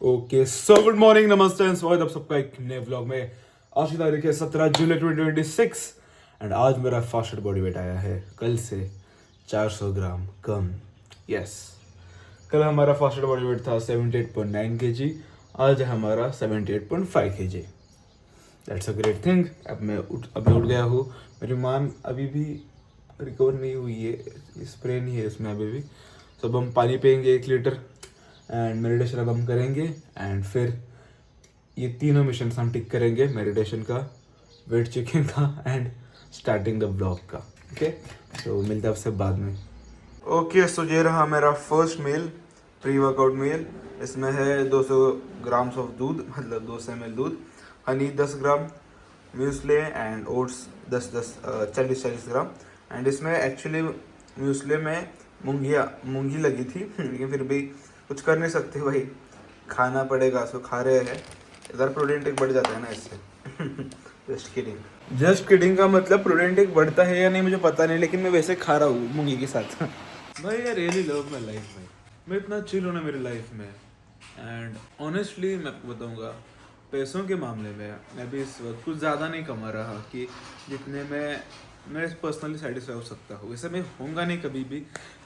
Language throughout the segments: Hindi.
ओके सो गुड मॉर्निंग, नमस्ते एंड स्वागत आप सबका एक नए व्लॉग में। आज की तारीख है 17 जुलाई 2026 एंड आज मेरा फास्टेड बॉडी वेट आया है कल से 400 ग्राम कम। यस, कल हमारा फास्टेड बॉडी वेट था 78.9 kg, आज है हमारा 78.5 kg। That's a great thing. अब मैं उठ गया हूँ। मेरी मान अभी भी रिकवर नहीं हुई है, स्प्रे नहीं है इसमें अभी भी। तो अब हम पानी पियेंगे 1 लीटर एंड मेडिटेशन अब हम करेंगे एंड फिर ये तीनों मिशन हम टिक करेंगे, मेडिटेशन का, वेट चेकिंग का एंड स्टार्टिंग द ब्लॉग का। ओके, तो मिलते हैं आपसे बाद में। ओके, सो ये रहा मेरा first meal, pre workout meal. इसमें है 200 ग्राम्स ऑफ दूध, मतलब 200 ml दूध, honey 10 gram, muesli and oats 40 gram. And इसमें एक्चुअली म्यूसली में मूंगी लगी थी लेकिन फिर भी कुछ कर नहीं सकते भाई, खाना पड़ेगा, सो खा रहे हैं। इधर प्रोटीन टेक बढ़ जाता है ना इससे। जस्ट किडिंग का मतलब प्रोटीन टेक बढ़ता है या नहीं मुझे पता नहीं, लेकिन मैं वैसे खा रहा हूँ मूंगी के साथ। भाई I really love my life भाई, मैं इतना चिल हूँ ना मेरी लाइफ में। एंड ऑनेस्टली मैं आपको बताऊँगा, पैसों के मामले में मैं भी इस वक्त कुछ ज़्यादा नहीं कमा रहा कि जितने मैं पर्सनली सेटिस्फाई हो सकता हूँ। वैसे मैं होऊंगा नहीं कभी भी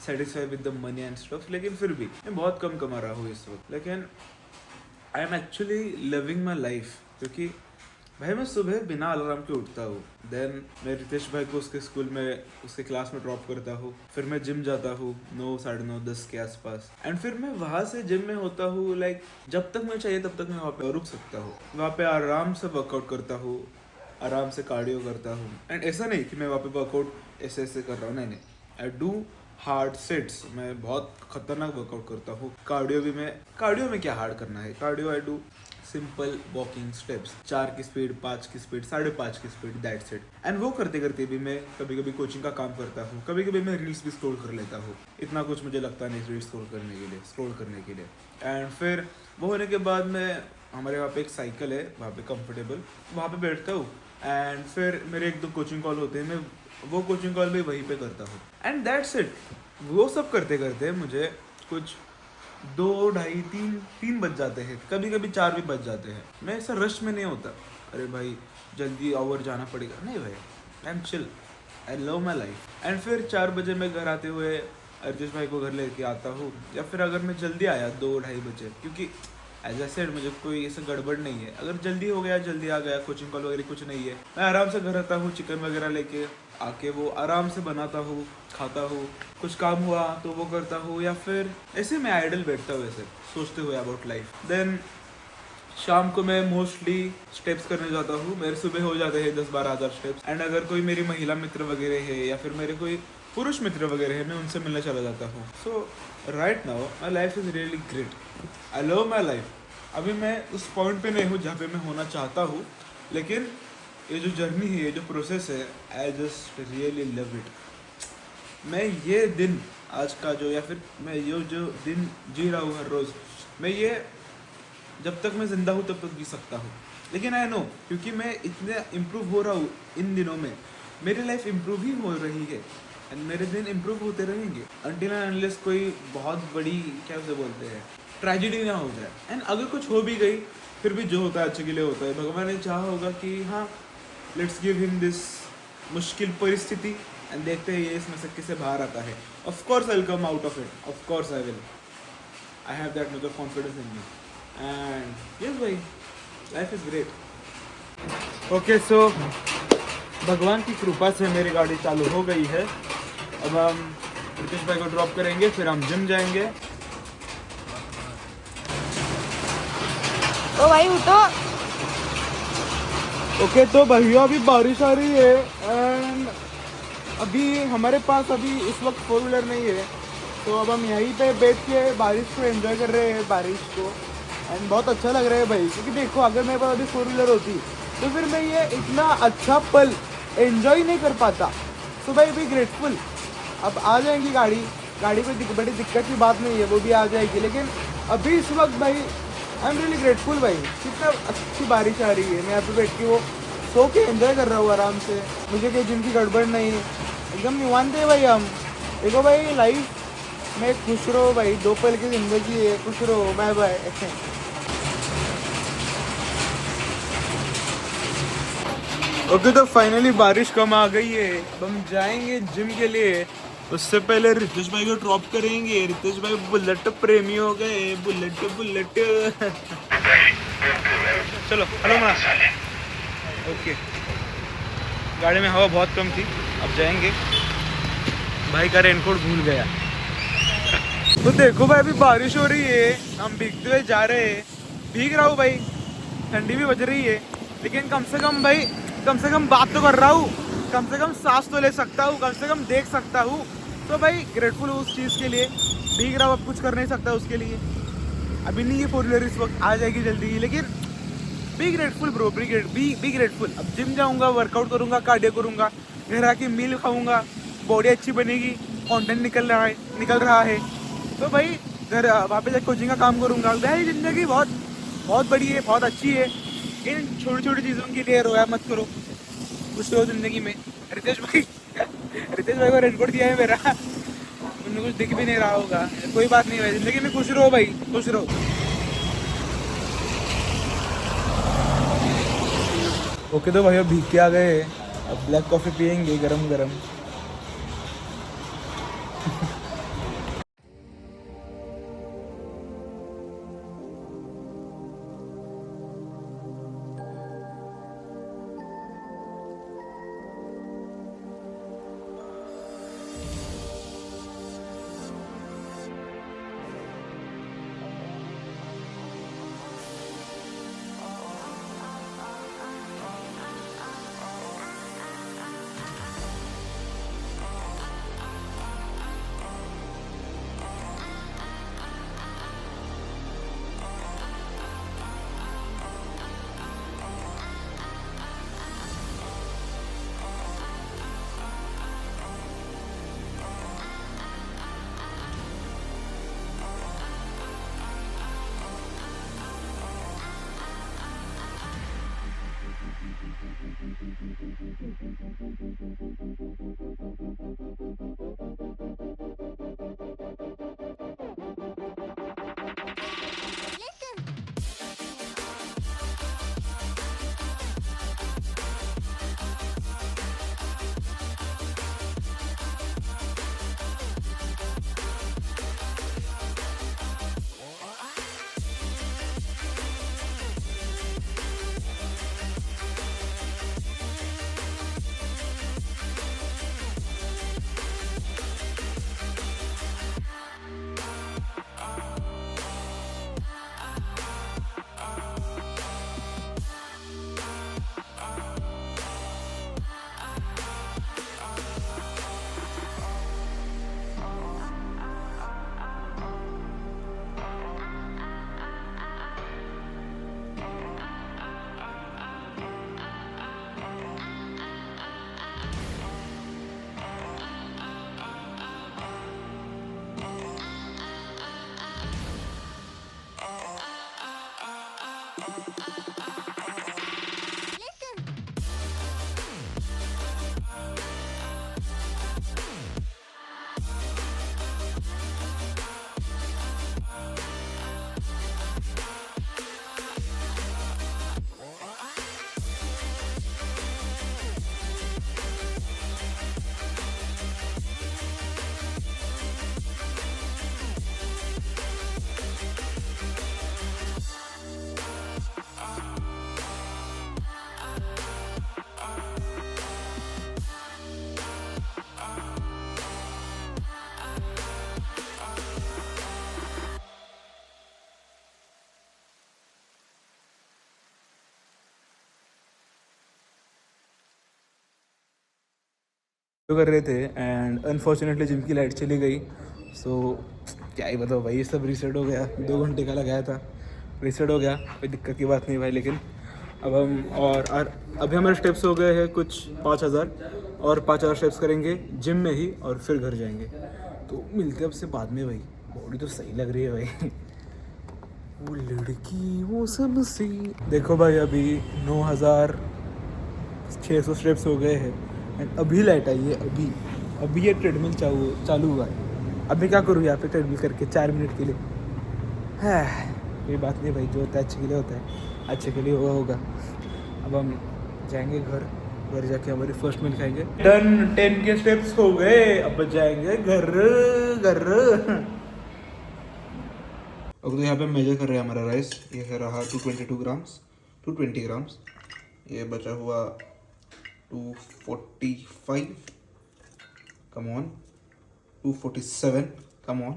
satisfy with the money and stuff, लेकिन फिर भी मैं बहुत कम कमा रहा हूँ इस वक्त। लेकिन I am actually living my life, क्योंकि भाई मैं सुबह बिना अलार्म के उठता हूँ, देन मैं रितेश भाई को उसके स्कूल में, उसके क्लास में ड्रॉप करता हूँ, फिर मैं जिम जाता हूँ 9, 9:30, 10 के आसपास। एंड फिर मैं वहाँ से जिम में होता हूँ, लाइक जब तक मैं चाहिए तब तक मैं वहाँ पे रुक सकता हूँ। वहाँ पे आराम से वर्कआउट करता हूँ, आराम से कार्डियो करता हूँ। एंड ऐसा नहीं कि मैं वहाँ पे वर्कआउट ऐसे कर रहा हूँ, नहीं, आई डू हार्ड सेट्स। मैं बहुत खतरनाक वर्कआउट करता हूँ। कार्डियो में क्या हार्ड करना है, cardio I do simple walking steps, 4 की स्पीड, 5 की स्पीड, 5.5 की स्पीड, दैट्स इट। एंड वो करते करते भी मैं कभी कभी कोचिंग का काम करता हूँ, कभी कभी मैं रील्स भी स्क्रॉल कर लेता हूँ। इतना कुछ मुझे लगता नहीं रील्स स्क्रॉल करने के लिए। एंड फिर वो होने के बाद मैं, हमारे वहाँ पे एक साइकिल है वहाँ पे कंफर्टेबल, वहाँ पे बैठता हूँ। एंड फिर मेरे 1-2 कोचिंग कॉल होते हैं, मैं वो कोचिंग कॉल भी वहीं पे करता हूँ। And that's it. वो सब करते करते मुझे कुछ 2, 2:30, 3 बज जाते हैं, कभी कभी 4 भी बज जाते हैं। मैं ऐसा रश में नहीं होता, अरे भाई जल्दी और जाना पड़ेगा, नहीं भाई, I am chill, I love my life. And फिर 4 बजे मैं घर आते हुए अर्जेश भाई को घर लेके आता हूँ, या फिर अगर मैं जल्दी आया 2-2:30 बजे, क्योंकि एज ए सेड मुझे कोई ऐसा गड़बड़ नहीं है। अगर जल्दी हो गया, जल्दी आ गया, कोचिंग कॉल वगैरह कुछ नहीं है, मैं आराम से घर आता हूँ, चिकन वगैरह लेके आके वो आराम से बनाता हूँ, खाता हूँ। कुछ काम हुआ तो वो करता हूँ, या फिर ऐसे मैं आइडल बैठता हूँ ऐसे सोचते हुए अबाउट लाइफ। देन शाम को मैं मोस्टली स्टेप्स करने जाता हूँ। मेरे सुबह हो जाते हैं 10-12 हज़ार स्टेप्स। एंड अगर कोई मेरी महिला मित्र वगैरह है या फिर मेरे कोई पुरुष मित्र वगैरह है, मैं उनसे मिलने चला जाता हूँ। So right now my life is really great, I love my life. अभी मैं उस पॉइंट पे नहीं हूँ जहाँ पे मैं होना चाहता हूँ, लेकिन ये जो जर्नी है, ये जो प्रोसेस है, I just really love it. मैं ये दिन आज का जो, या फिर मैं ये जो दिन जी रहा हूँ हर रोज़, मैं ये जब तक मैं ज़िंदा हूँ तब तक जी सकता हूँ। लेकिन आई नो, क्योंकि मैं इतने इम्प्रूव हो रहा हूँ इन दिनों में, मेरी लाइफ इम्प्रूव ही हो रही है एंड मेरे दिन इम्प्रूव होते रहेंगे अनटिल एंड अनलेस कोई बहुत बड़ी, क्या उसे बोलते हैं, ट्रेजेडी ना हो जाए। एंड अगर कुछ हो भी गई, फिर भी जो होता है अच्छे के लिए होता है। भगवान ने चाहा होगा कि हाँ, लेट्स गिव हिम दिस मुश्किल परिस्थिति एंड देखते हैं ये इसमें से किसे बाहर आता है। Of course I will come out of it, of course I will, I have that much of confidence in me. And yes भाई, लाइफ इज ग्रेट। ओके, सो भगवान की कृपा से मेरी गाड़ी चालू हो गई है। अब हम रितेश भाई को ड्रॉप करेंगे, फिर हम जिम जाएंगे। ओ भाई उठो। ओके, तो भैया अभी बारिश आ रही है एंड अभी हमारे पास अभी इस वक्त 4 व्हीलर नहीं है, तो अब हम यहीं पे बैठ के बारिश को एंजॉय कर रहे हैं, बारिश को। एंड बहुत अच्छा लग रहा है भाई, क्योंकि देखो अगर मेरे पास अभी 4 व्हीलर होती तो फिर मैं ये इतना अच्छा पल एंजॉय नहीं कर पाता। सो भाई बी ग्रेटफुल। अब आ जाएंगी गाड़ी पे बड़ी दिक्कत की बात नहीं है, वो भी आ जाएगी। लेकिन अभी इस वक्त भाई आई एम रियली ग्रेटफुल भाई, कितना अच्छी बारिश आ रही है। मैं यहाँ पे बैठ के वो सो के एंजॉय कर रहा हूँ आराम से, मुझे कोई जिम की गड़बड़ नहीं है, एकदम निवानते हैं भाई हम। देखो भाई लाइफ में खुश रहो भाई, 2 पल की ज़िंदगी है, खुश रहो, बाय बाय। ओके तो फाइनली बारिश कम आ गई है, अब हम जाएंगे जिम के लिए। उससे पहले रितेश भाई को ड्रॉप करेंगे। रितेश भाई बुलेट प्रेमी हो गए, बुलेट बुलेट। चलो हेलो मना। ओके गाड़ी में हवा बहुत कम थी, अब जाएंगे। भाई का रेनकोट भूल गया। तो देखो भाई अभी बारिश हो रही है, हम भीगते हुए जा रहे हैं। भीग रहा हूँ भाई, ठंडी भी बज रही है, लेकिन कम से कम भाई कम से कम बात तो कर रहा हूँ, कम से कम सांस तो ले सकता हूँ, कम से कम देख सकता हूँ। तो भाई ग्रेटफुल हूँ उस चीज़ के लिए। भीग रहा हूँ, अब कुछ कर नहीं सकता उसके लिए। अभी नहीं है 4 व्हीलर, इस वक्त आ जाएगी जल्दी ही, लेकिन be grateful bro, be grateful. अब जिम जाऊँगा, वर्कआउट करूँगा, कार्डियो करूँगा, घर आके मील खाऊँगा, बॉडी अच्छी बनेगी, कंटेंट निकल रहा है। तो भाई घर वहाँ पे जाकर कोचिंग का काम करूँगा। भाई ज़िंदगी बहुत बहुत बड़ी है, बहुत अच्छी है। इन छोटी छोटी चीज़ों के लिए रोया मत करो, खुश रहो ज़िंदगी में। रितेश भाई को रेनकोट दिया है मेरा, उन्हें कुछ दिख भी नहीं रहा होगा, कोई बात नहीं भाई, ज़िंदगी में खुश रहो भाई, खुश रहो। ओके तो भाई अब भीग के आ गए, अब ब्लैक कॉफ़ी पियेंगे गरम गरम। कर रहे थे एंड अनफॉर्चुनेटली जिम की लाइट चली गई। सो क्या ही बताओ भाई, ये सब रीसेट हो गया, 2 घंटे का लगाया था, रीसेट हो गया, कोई दिक्कत की बात नहीं भाई। लेकिन अब हम और अभी हमारे स्टेप्स हो गए हैं कुछ 5000, और 5000 स्टेप्स करेंगे जिम में ही और फिर घर जाएंगे। तो मिलते अब से बाद में भाई, बॉडी तो सही लग रही है भाई। वो लड़की वो सबसे, देखो भाई अभी 9600 स्टेप्स हो गए हैं एंड अभी लाइट आई है। अभी ये ट्रेडमिल चालू हुआ है। अभी क्या करूँ यहाँ पे ट्रेडमिल करके 4 मिनट के लिए? है कोई बात नहीं भाई, जो होता है अच्छे के लिए होता है, अच्छे के लिए होगा। अब हम जाएंगे घर घर जाके हमारी फर्स्ट मील खाएंगे। डन, 10 के स्टेप्स हो गए, अब जाएंगे घर घर। अब तो यहाँ पे मेजर कर रहे हैं हमारा राइस। ये है रहा 222 ग्राम्स, 220 ग्राम्स। ये बचा हुआ 245, come on, 247, come on.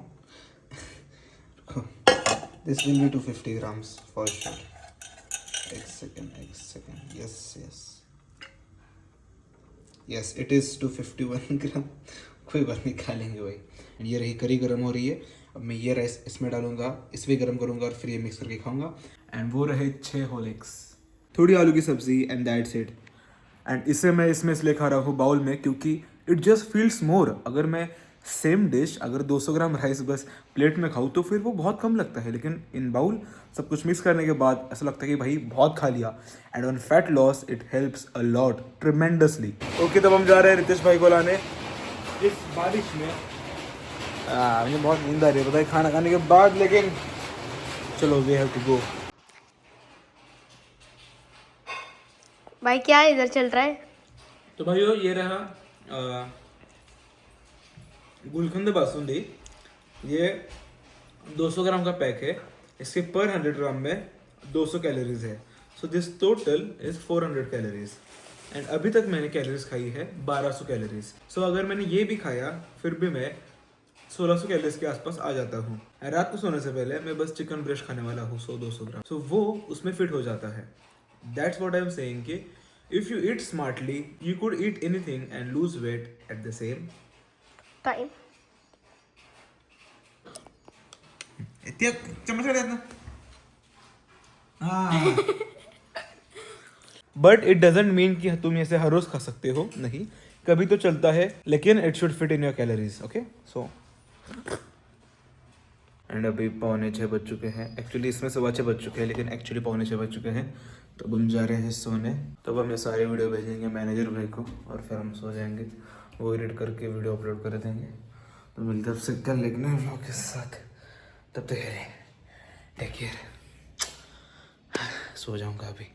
This will be 250 grams for sure. एक सेकेंड, यस इट इज़ 251 ग्राम। कोई बात नहीं, खा लेंगे भाई। एंड ये रही करी गर्म हो रही है। अब मैं ये राइस इसमें डालूंगा, इसमें गर्म करूंगा और फिर ये मिक्स करके खाऊंगा। एंड वो रहे 6 होल एग्स, थोड़ी आलू की सब्जी, एंड दैट्स इट। एंड इसे मैं इसमें इसलिए खा रहा हूँ बाउल में, क्योंकि इट जस्ट फील्स मोर। अगर मैं सेम डिश अगर 200 ग्राम राइस बस प्लेट में खाऊँ तो फिर वो बहुत कम लगता है, लेकिन इन बाउल सब कुछ मिक्स करने के बाद ऐसा लगता है कि भाई बहुत खा लिया। And on fat loss it helps a lot tremendously. Okay, तब हम जा रहे हैं रितेश भाई को लाने इस बारिश में। मुझे बहुत नींद आ रही है बताइए खाना खाने के बाद, लेकिन चलो वी हैव टू गो। भाई क्या इधर चल रहा है? तो भाइयों ये रहा गुलकंद बासुंदी। ये 200 ग्राम का पैक है। इसके पर 100 ग्राम में 200 कैलोरीज है। So this total is 400 calories. And अभी तक मैंने कैलोरीज खाई है 1200 कैलोरीज। सो अगर मैंने ये भी खाया फिर भी मैं 1600 कैलोरीज के आसपास आ जाता हूँ। रात को सोने से पहले मैं बस चिकन ब्रेस्ट खाने वाला हूँ 100-200 ग्राम। सो वो उसमें फिट हो जाता है। That's what I am saying कि if you eat smartly you could eat anything and lose weight at the same time. इतना चम्मच का देना। बट इट डजेंट मीन कि तुम इसे हर रोज खा सकते हो, नहीं, कभी तो चलता है, लेकिन it should fit in your calories. Okay, so and अभी 6:45 बज चुके हैं। एक्चुअली इसमें 6:15 बज चुके हैं, लेकिन एक्चुअली 6:45 बज चुके हैं। तो अब हम जा रहे हैं सोने। तब हम ये सारे वीडियो भेजेंगे मैनेजर भाई को और फिर हम सो जाएंगे। वो एडिट करके वीडियो अपलोड कर देंगे। तो मिलते हैं आपसे कल एक नए व्लॉग के साथ। तब तक टेक केयर। सो जाऊंगा अभी।